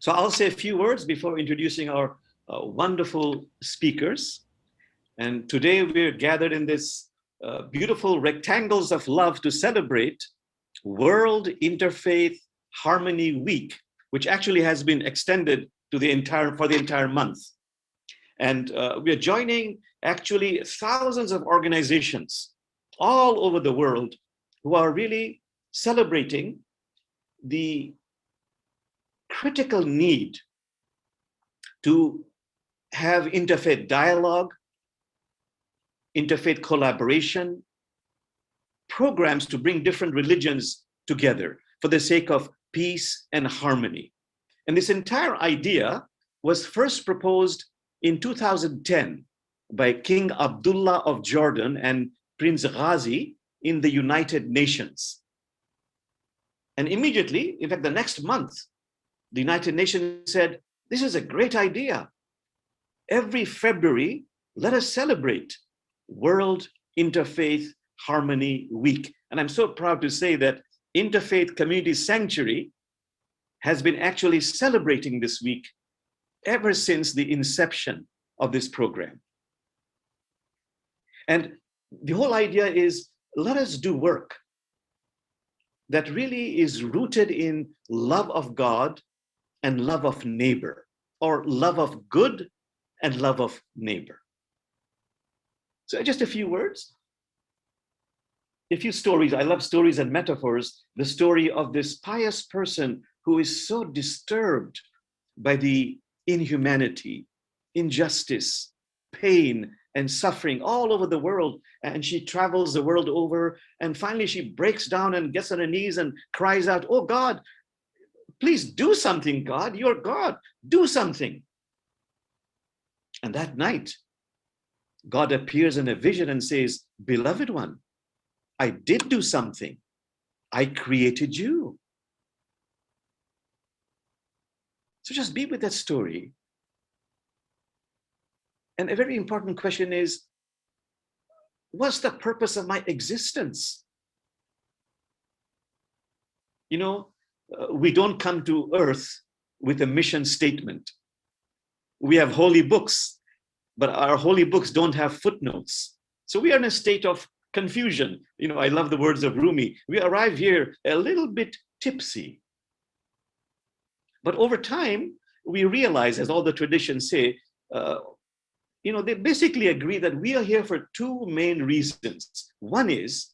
So I'll say a few words before introducing our wonderful speakers. And today we're gathered in this beautiful rectangles of love to celebrate World Interfaith Harmony Week, which actually has been extended to the entire month. And we are joining actually thousands of organizations all over the world who are really celebrating the critical need to have interfaith dialogue, interfaith collaboration, programs to bring different religions together for the sake of peace and harmony. And this entire idea was first proposed in 2010 by King Abdullah of Jordan and Prince Ghazi in the United Nations. And immediately, in fact, the next month, the United Nations said, this is a great idea. Every February, let us celebrate World Interfaith Harmony Week. And I'm so proud to say that Interfaith Community Sanctuary has been actually celebrating this week ever since the inception of this program. And the whole idea is, let us do work that really is rooted in love of God and love of neighbor, or love of good and love of neighbor. So just a few words, a few stories. I love stories and metaphors. The story of this pious person who is so disturbed by the inhumanity, injustice, pain, and suffering all over the world. And she travels the world over, and finally she breaks down and gets on her knees and cries out, oh God, please do something, God, you're God, do something. And that night, God appears in a vision and says, beloved one, I did do something. I created you. So just be with that story. And a very important question is, what's the purpose of my existence? You know, we don't come to earth with a mission statement. We have holy books, but our holy books don't have footnotes. So we are in a state of confusion. You know, I love the words of Rumi. We arrive here a little bit tipsy. But over time, we realize, as all the traditions say, you know, they basically agree that we are here for two main reasons. One is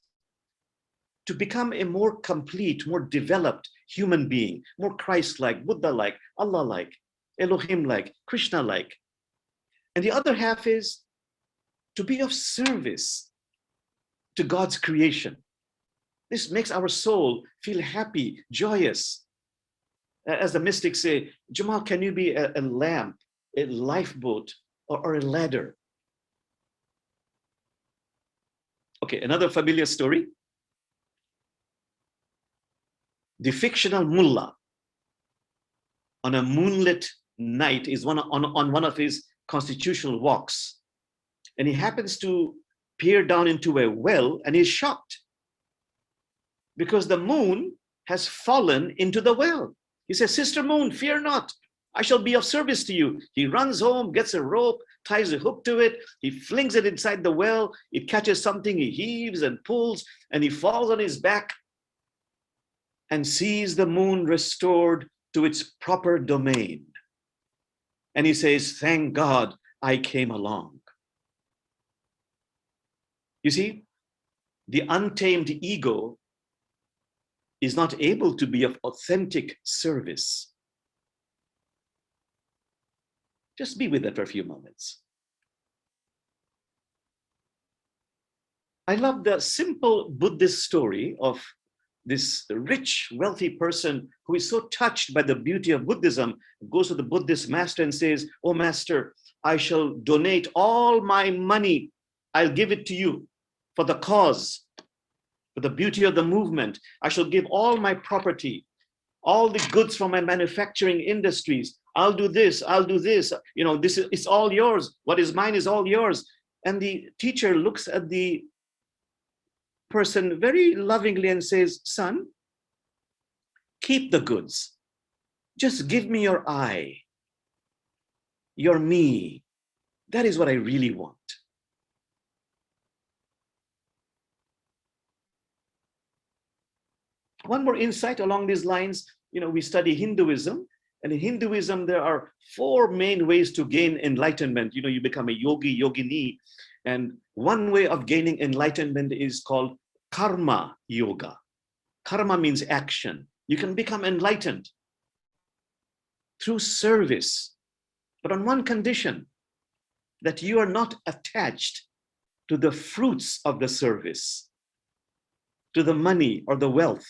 to become a more complete, more developed human being, more Christ-like, Buddha-like, Allah-like, Elohim-like, Krishna-like. And the other half is to be of service to God's creation. This makes our soul feel happy, joyous. As the mystics say, Jamal, can you be a lamp, a lifeboat, or a ladder? Okay, another familiar story. The fictional mullah on a moonlit night is on one of his constitutional walks, and he happens to peer down into a well, and he's shocked because the moon has fallen into the well. He says, Sister Moon, fear not, I shall be of service to you. He runs home, gets a rope, ties a hook to it, he flings it inside the well, it catches something, he heaves and pulls, and he falls on his back and sees the moon restored to its proper domain. And he says, thank God I came along. You see, the untamed ego is not able to be of authentic service. Just be with that for a few moments. I love the simple Buddhist story of this rich, wealthy person who is so touched by the beauty of Buddhism, goes to the Buddhist master and says, oh master, I shall donate all my money. I'll give it to you for the cause, for the beauty of the movement. I shall give all my property, all the goods from my manufacturing industries. I'll do this, I'll do this. You know, this is, it's all yours. What is mine is all yours. And the teacher looks at the person very lovingly and says, son, keep the goods. Just give me your I, your me. That is what I really want. One more insight along these lines, we study Hinduism, and in Hinduism, there are 4 main ways to gain enlightenment. You become a yogi, yogini, and one way of gaining enlightenment is called karma yoga. Karma means action. You can become enlightened through service, but on one condition, that you are not attached to the fruits of the service, to the money or the wealth.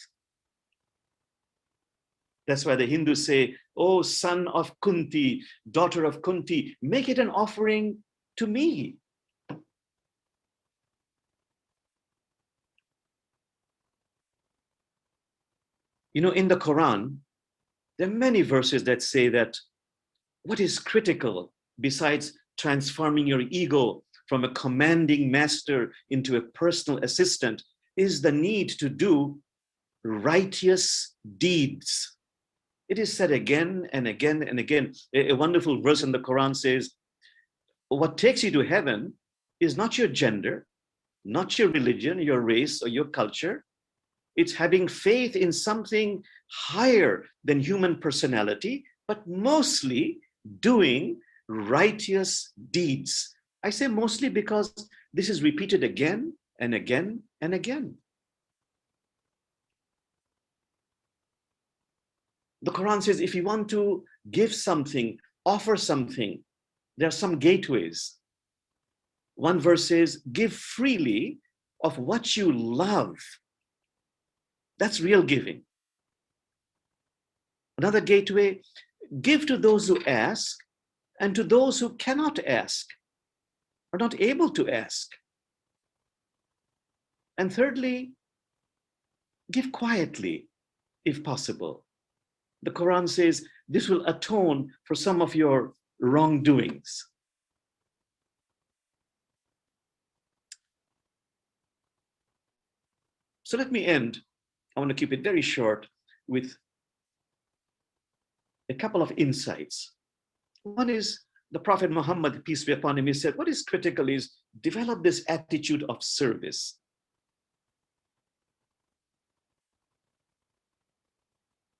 That's why the Hindus say, oh, son of Kunti, daughter of Kunti, make it an offering to me. In the Quran, there are many verses that say that what is critical besides transforming your ego from a commanding master into a personal assistant is the need to do righteous deeds. It is said again and again and again. A wonderful verse in the Quran says, what takes you to heaven is not your gender, not your religion, your race, or your culture. It's having faith in something higher than human personality, but mostly doing righteous deeds. I say mostly because this is repeated again and again and again. The Quran says if you want to give something, offer something, there are some gateways. One verse says, give freely of what you love. That's real giving. Another gateway, give to those who ask and to those who cannot ask, are not able to ask. And thirdly, give quietly, if possible. The Quran says this will atone for some of your wrongdoings. So let me end. I want to keep it very short with a couple of insights. One is the Prophet Muhammad, peace be upon him, he said, what is critical is develop this attitude of service.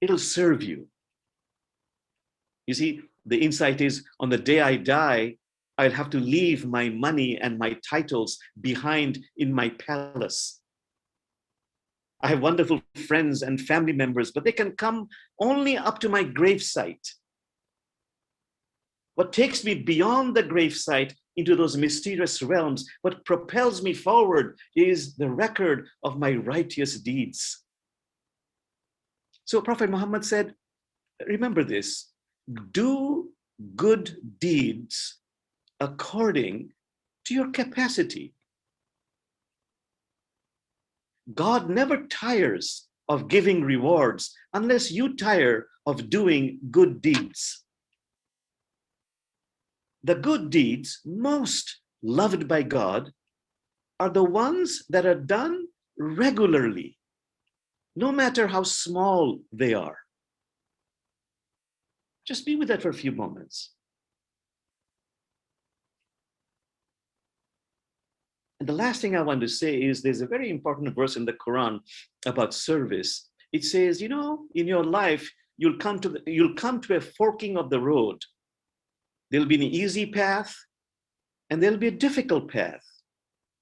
It'll serve you. You see, the insight is on the day I die, I'll have to leave my money and my titles behind in my palace. I have wonderful friends and family members, but they can come only up to my gravesite. What takes me beyond the gravesite into those mysterious realms, what propels me forward is the record of my righteous deeds. So Prophet Muhammad said, remember this, do good deeds according to your capacity. God never tires of giving rewards unless you tire of doing good deeds. The good deeds most loved by God are the ones that are done regularly, no matter how small they are. Just be with that for a few moments. And the last thing I want to say is there's a very important verse in the Quran about service. It says, in your life, you'll come to a forking of the road. There'll be an easy path and there'll be a difficult path.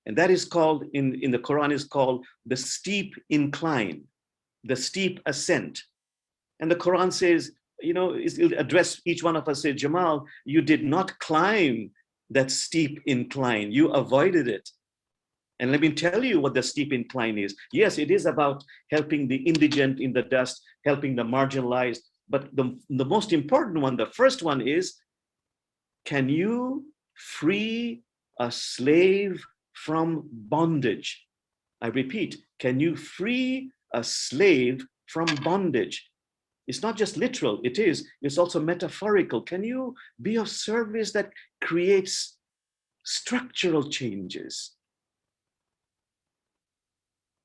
And that is called, in the Quran, is called the steep incline, the steep ascent. And the Quran says, it'll address each one of us, say, Jamal, you did not climb that steep incline, you avoided it. And let me tell you what the steep incline is. Yes, it is about helping the indigent in the dust, helping the marginalized. But the most important one, the first one is, can you free a slave from bondage? I repeat, can you free a slave from bondage? It's not just literal, it's also metaphorical. Can you be of service that creates structural changes?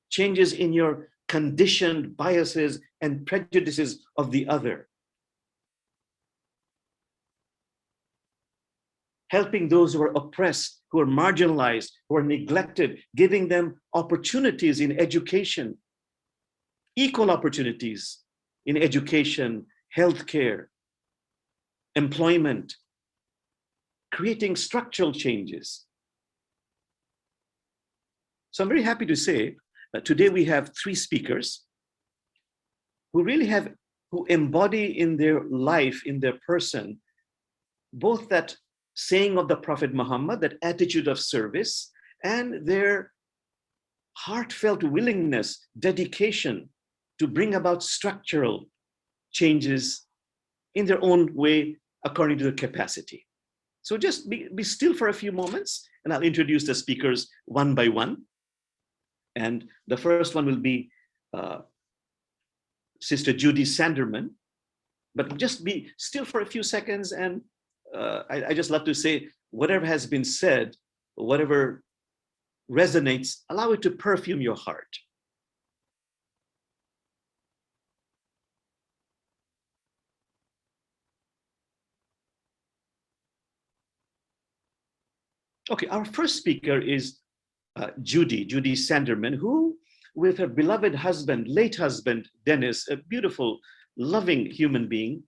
Changes in your conditioned biases and prejudices of the other. helping those who are oppressed, who are marginalized, who are neglected, giving them opportunities in education, equal opportunities in education, healthcare, employment, creating structural changes. So I'm very happy to say that today we have 3 speakers who really who embody in their life, in their person, both that saying of the Prophet Muhammad, that attitude of service, and their heartfelt willingness, dedication to bring about structural changes in their own way, according to their capacity. So just be still for a few moments, and I'll introduce the speakers one by one. And the first one will be Sister Judy Sanderman. But just be still for a few seconds, and I just love to say, whatever has been said, whatever resonates, allow it to perfume your heart. Okay, our first speaker is Judy Sanderman, who, with her beloved husband, late husband, Dennis, a beautiful, loving human being,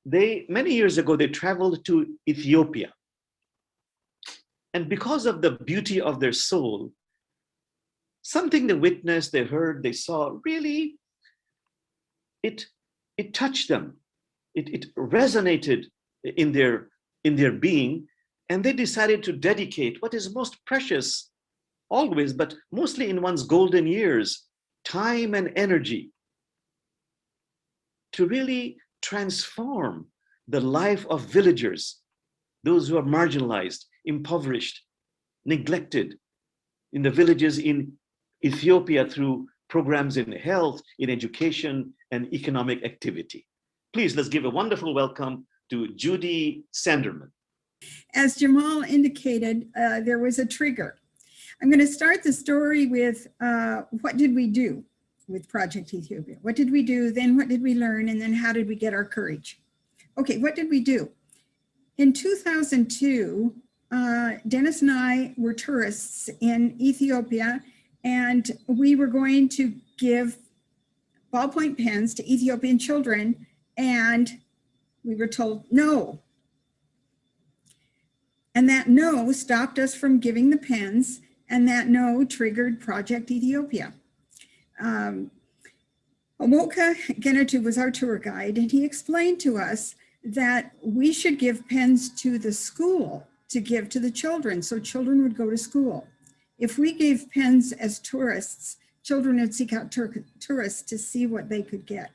many years ago, they traveled to Ethiopia. And because of the beauty of their soul, something they witnessed, they heard, they saw, really, it touched them. It resonated in their being, and they decided to dedicate what is most precious always, but mostly in one's golden years, time and energy, to really transform the life of villagers, those who are marginalized, impoverished, neglected in the villages in Ethiopia through programs in health, in education, and economic activity. Please, let's give a wonderful welcome to Judy Sanderman. As Jamal indicated, there was a trigger. I'm going to start the story with what did we do with Project Ethiopia? What did we do? Then what did we learn? And then how did we get our courage? Okay, what did we do? In 2002, Dennis and I were tourists in Ethiopia, and we were going to give ballpoint pens to Ethiopian children, and we were told no. And that no stopped us from giving the pens, and that no triggered Project Ethiopia. Omoka Genetu was our tour guide, and he explained to us that we should give pens to the school to give to the children, so children would go to school. If we gave pens as tourists, children would seek out tourists to see what they could get.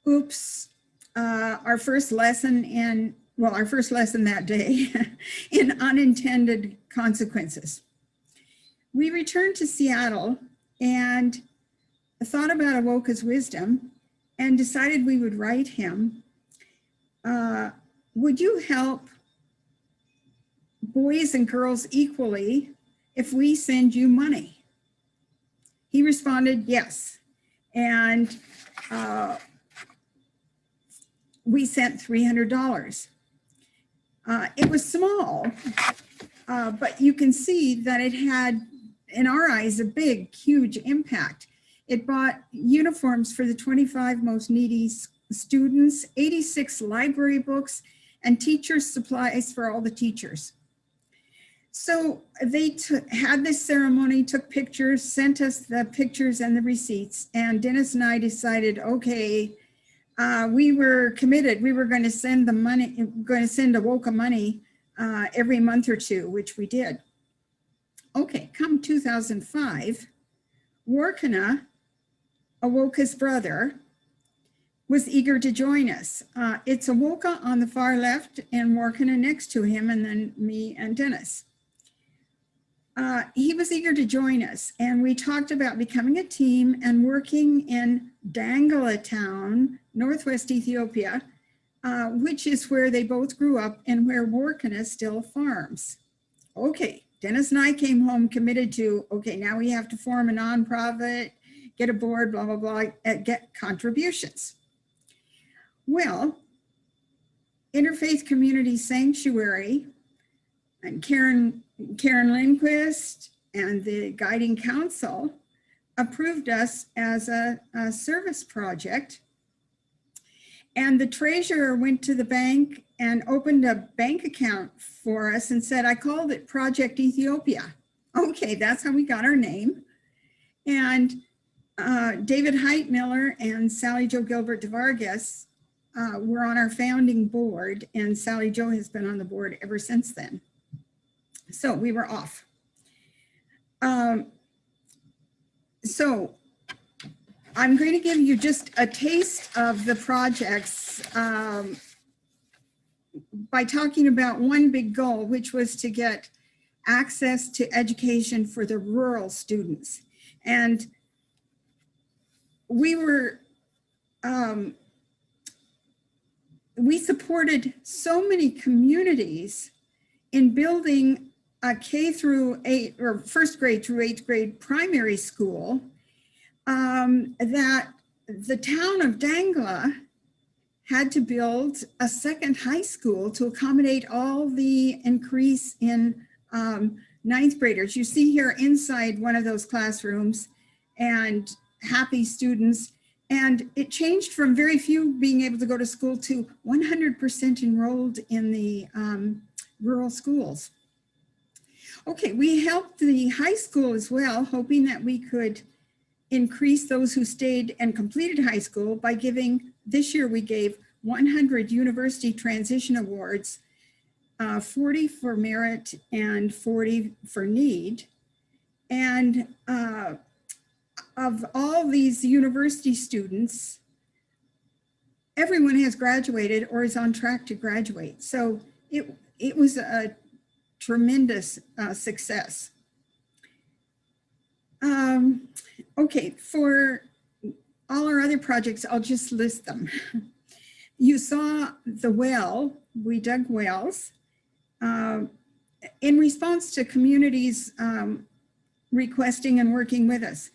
Oops, our first lesson that day in unintended consequences. We returned to Seattle and thought about Awoka's wisdom and decided we would write him, would you help boys and girls equally if we send you money? He responded, yes. And we sent $300. It was small, but you can see that it had, in our eyes, a big, huge impact. It bought uniforms for the 25 most needy students, 86 library books, and teachers' supplies for all the teachers. So they had this ceremony, took pictures, sent us the pictures and the receipts, and Dennis and I decided, okay, we were committed. We were going to send the money, going to send Awoka money every month or two, which we did. Okay, come 2005, Warkana, Awoka's brother, was eager to join us. It's Awoka on the far left and Warkana next to him, and then me and Dennis. He was eager to join us, and we talked about becoming a team and working in Dangala town, Northwest Ethiopia, which is where they both grew up and where Warkana still farms. Okay, Dennis and I came home committed to, okay, now we have to form a nonprofit, get a board, blah, blah, blah, get contributions. Well, Interfaith Community Sanctuary and Karen Lindquist and the Guiding Council approved us as a service project. And the treasurer went to the bank and opened a bank account for us and said, I called it Project Ethiopia. Okay, that's how we got our name. And David Heitmiller and Sally Jo Gilbert de Vargas were on our founding board, and Sally Jo has been on the board ever since then. So we were off. So I'm going to give you just a taste of the projects by talking about one big goal, which was to get access to education for the rural students. And we were, we supported so many communities in building a K through 8 or first grade through 8th grade primary school that the town of Dangla had to build a second high school to accommodate all the increase in 9th graders. You see here inside one of those classrooms and happy students. And it changed from very few being able to go to school to 100% enrolled in the rural schools. Okay, we helped the high school as well, hoping that we could increase those who stayed and completed high school by giving, this year we gave 100 university transition awards, 40 for merit and 40 for need. And of all these university students, everyone has graduated or is on track to graduate. So it was a tremendous success. Okay, for all our other projects, I'll just list them. You saw the well, we dug wells. In response to communities requesting and working with us,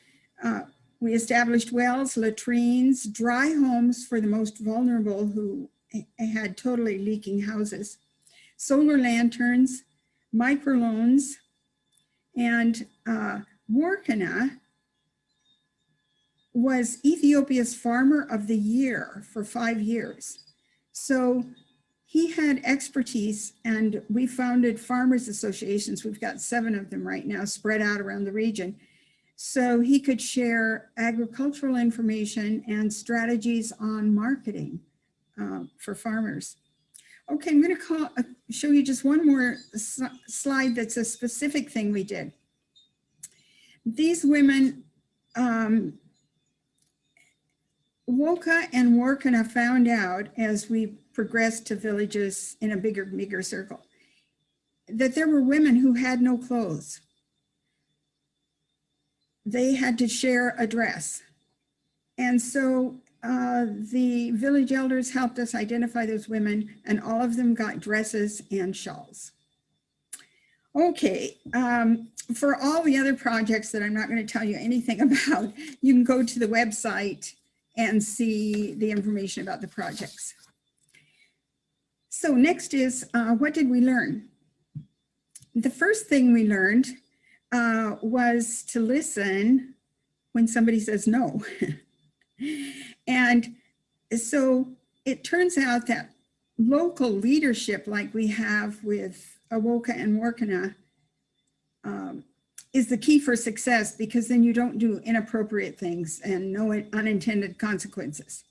we established wells, latrines, dry homes for the most vulnerable who had totally leaking houses, solar lanterns, microloans, and Warkana was Ethiopia's Farmer of the Year for 5 years. So he had expertise, and we founded farmers associations. We've got 7 of them right now spread out around the region. So he could share agricultural information and strategies on marketing for farmers. Okay, I'm going to show you just one more slide that's a specific thing we did. These women, Woka and Warkana found out as we progressed to villages in a bigger circle, that there were women who had no clothes. They had to share a dress. And so the village elders helped us identify those women, and all of them got dresses and shawls. Okay, for all the other projects that I'm not going to tell you anything about, you can go to the website and see the information about the projects. So next is, what did we learn? The first thing we learned was to listen when somebody says no. And so it turns out that local leadership, like we have with Awoka and Warkana, is the key for success, because then you don't do inappropriate things and no unintended consequences.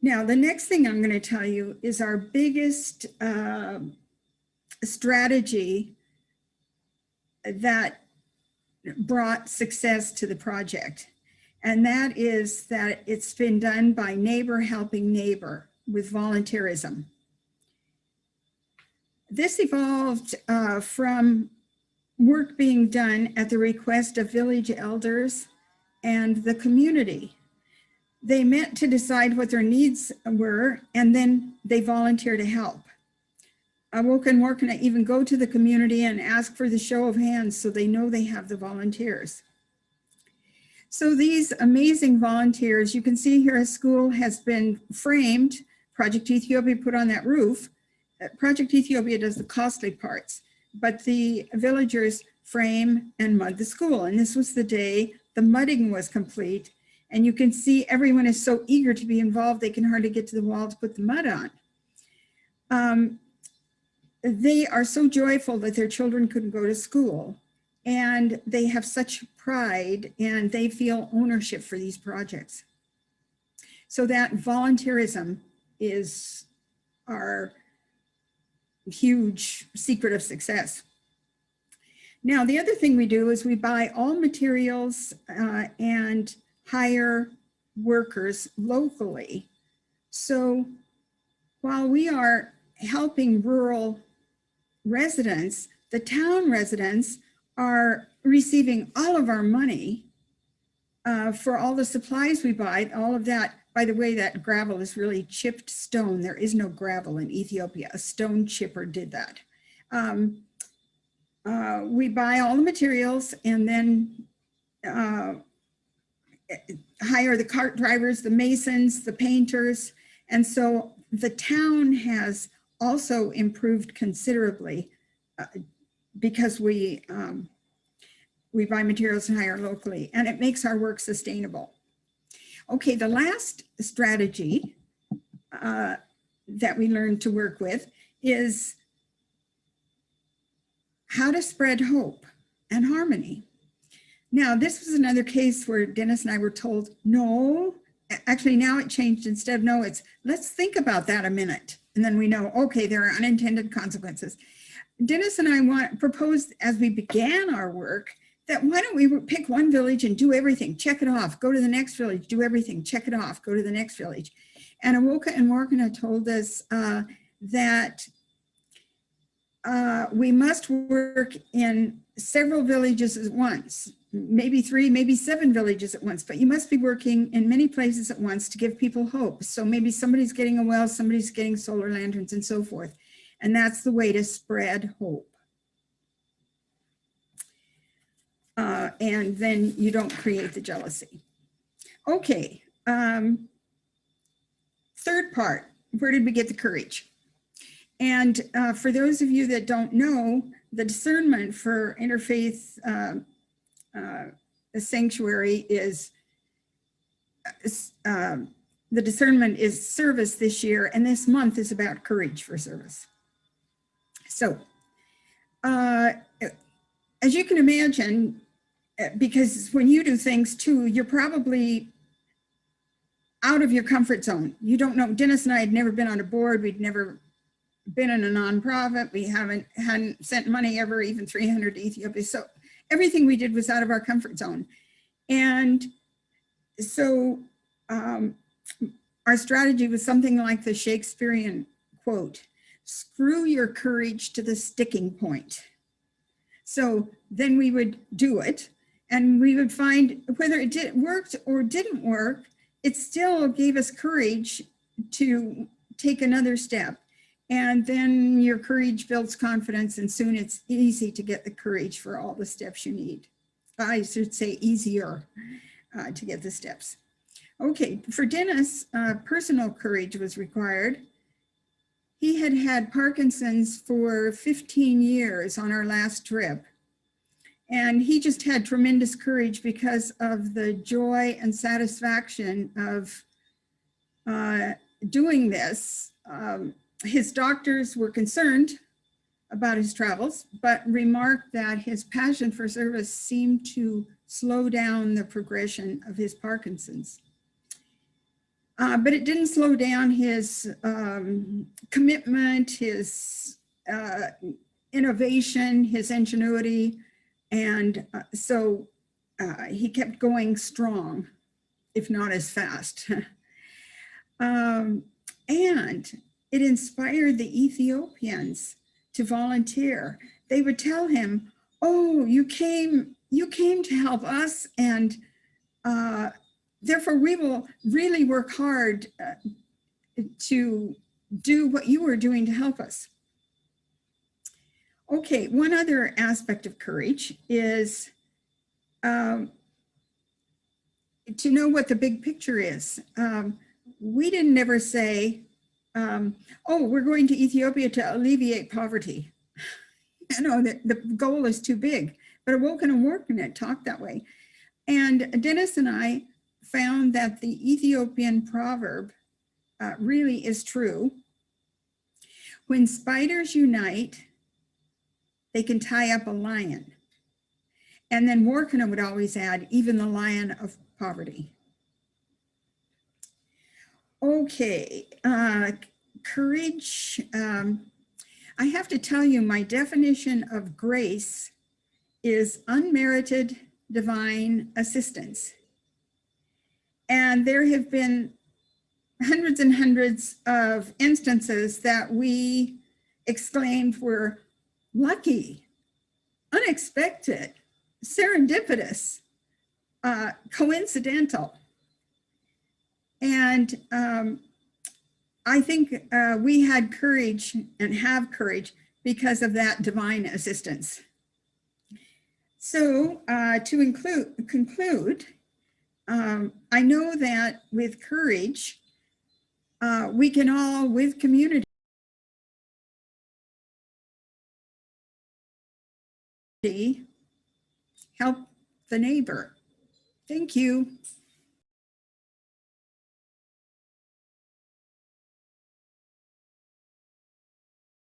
Now, the next thing I'm going to tell you is our biggest strategy that brought success to the project. And that is that it's been done by neighbor helping neighbor with volunteerism. This evolved from work being done at the request of village elders and the community. They met to decide what their needs were, and then they volunteer to help. Awoka and Warkana even go to the community and ask for the show of hands so they know they have the volunteers. So these amazing volunteers, you can see here a school has been framed Project Ethiopia put on that roof. Project Ethiopia does the costly parts, but the villagers frame and mud the school. And this was the day the mudding was complete. And you can see everyone is so eager to be involved, they can hardly get to the wall to put the mud on. They are so joyful that their children couldn't go to school. And they have such pride and they feel ownership for these projects. So that volunteerism is our huge secret of success. Now, the other thing we do is we buy all materials and hire workers locally. So while we are helping rural residents, the town residents are receiving all of our money for all the supplies we buy, all of that. By the way, that gravel is really chipped stone. There is no gravel in Ethiopia. A stone chipper did that. We buy all the materials and then hire the cart drivers, the masons, the painters. And so the town has also improved considerably because we buy materials and hire locally, and it makes our work sustainable. Okay, the last strategy that we learned to work with is how to spread hope and harmony. Now, this was another case where Dennis and I were told, no, actually now it changed. Instead of no, it's let's think about that a minute. And then we know, okay, there are unintended consequences. Dennis and I proposed as we began our work that why don't we pick one village and do everything, check it off, go to the next village, do everything, check it off, go to the next village. And Awoka and Morgana told us that we must work in several villages at once, maybe 3, maybe 7 villages at once, but you must be working in many places at once to give people hope. So maybe somebody's getting a well, somebody's getting solar lanterns and so forth. And that's the way to spread hope. And then you don't create the jealousy. Okay, third part, where did we get the courage? And for those of you that don't know, the discernment for Interfaith Sanctuary is, the discernment is service this year, and this month is about courage for service. So, as you can imagine, because when you do things too, you're probably out of your comfort zone. You don't know, Dennis and I had never been on a board, we'd never been in a nonprofit, we hadn't sent money ever, even 300 to Ethiopia. So everything we did was out of our comfort zone. And so our strategy was something like the Shakespearean quote, screw your courage to the sticking point. So then we would do it and we would find whether it worked or didn't work, it still gave us courage to take another step. And then your courage builds confidence, and soon it's easy to get the courage for all the steps you need. I should say easier to get the steps. Okay, for Dennis, personal courage was required. He had had Parkinson's for 15 years on our last trip. And he just had tremendous courage because of the joy and satisfaction of doing this. His doctors were concerned about his travels, but remarked that his passion for service seemed to slow down the progression of his Parkinson's. But it didn't slow down his commitment, his innovation, his ingenuity. And so he kept going strong, if not as fast. And it inspired the Ethiopians to volunteer. They would tell him, oh, you came to help us, and therefore we will really work hard to do what you were doing to help us. Okay, one other aspect of courage is to know what the big picture is. We didn't ever say, Oh, we're going to Ethiopia to alleviate poverty. You know, the goal is too big, but Awoken and Working It talked that way. And Dennis and I found that the Ethiopian proverb really is true. When spiders unite, they can tie up a lion. And then Workina would always add, even the lion of poverty. Okay, courage. I have to tell you, my definition of grace is unmerited divine assistance. And there have been hundreds and hundreds of instances that we exclaimed were lucky, unexpected, serendipitous, coincidental. And I think we had courage and have courage because of that divine assistance. So to conclude, I know that with courage, we can all, with community, help the neighbor. Thank you.